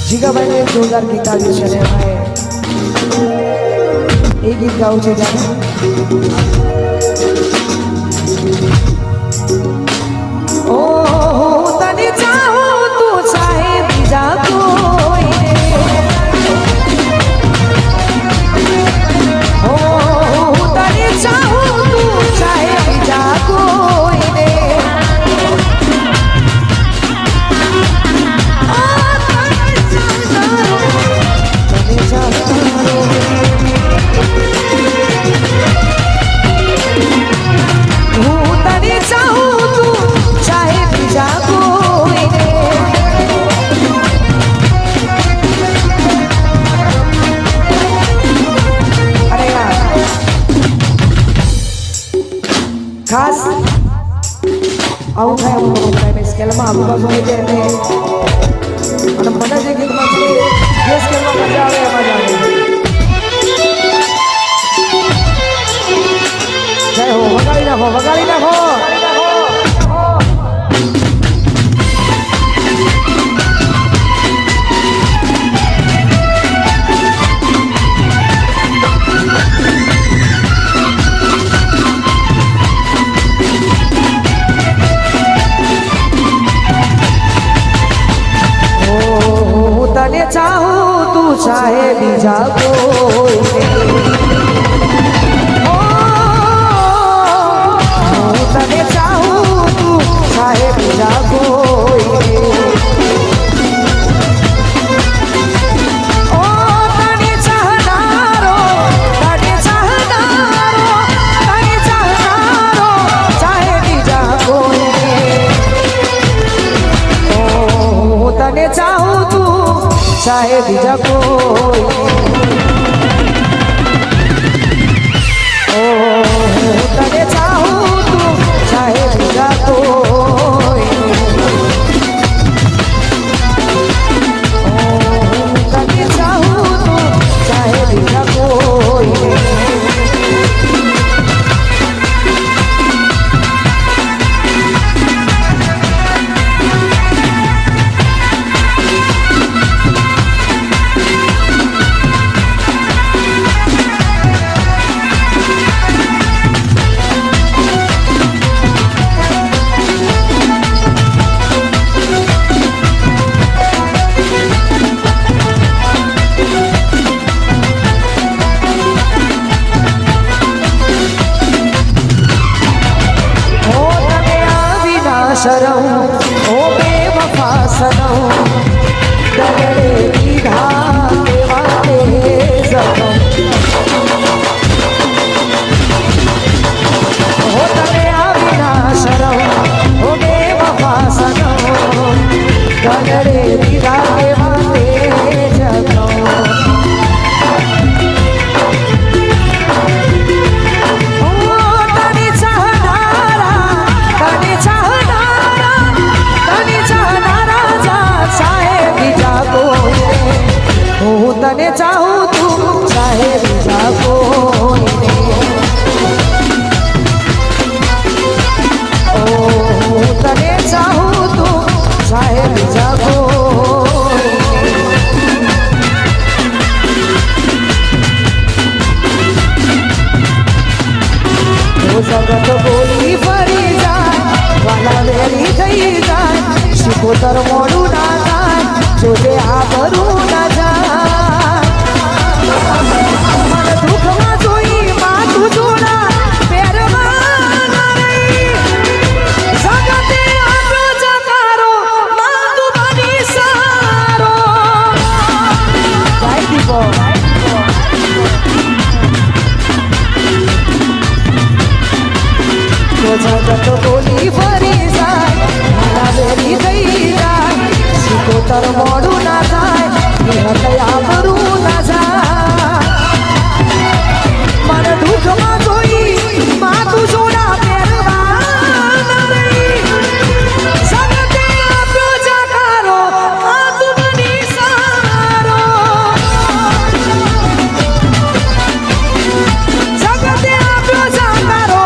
જીગાભાઈને એક જોરદાર ગીત આવ્યું છે ને એ ગીત ગાવું છે જાણે ઓ તને ચાહું તું ચાહે બીજા કોઈ ઓ તને ચાહું તું ચાહે બીજા કોઈ ખાસ આવું થાય એવું પ્રાઇમરી સ્કેલમાં આજુબાજુ હોય છે અને મને જે ગીતમાં છે જે સ્કેલમાં મજા આવે એમાં જ આવે જય હો વગાડી નાખો વગાડી નાખો तने चाहूं तू चाहे बीजा कोई तने चाहूं तू चाहे बीजा कोई तने चाहनारो चाहे बीजा कोई तने चाहूं तू चाहे बीजा कोई ओ तने चाहूं तू चाहे बीजा कोई ओ तने चाहूं तू चाहे बीजा कोई ચાહું તું ચાહે બીજા કોઈને ઓ હું તને ચાહું તું ચાહે બીજા કોઈને જગત બોલી ફરી જાય વાલા વેરી થઈ જાય શિકોતર મોડું ના થાય જોજે આ ભરું ના જાય મને દુઃખમાં જોઈ માથું જોડા પહેરવા ના રહી જગતે આટલો જકારો માંગુ બની સારો ગાઈ દીપો જગત બોલી ફરી જાય મારા વેરી થઈ જાય શિકોતર મોડું ના થાય હૃદય ભરું ના જાય મને દુઃખમાં જોઈ માથું જોડા પહેરવા ના રહી જગતે આપ્યો જકારો આ તું બની સારો જગતે આપ્યો જકારો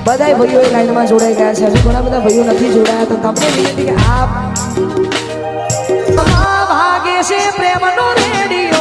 બધા ભાઈઓ એ લાઈનમાં જોડાઈ ગયા છે હજુ ઘણા બધા ભાઈઓ નથી જોડાયા તો તમને વિનંતી કે આપ ભાગે છે પ્રેમનો રેડિયો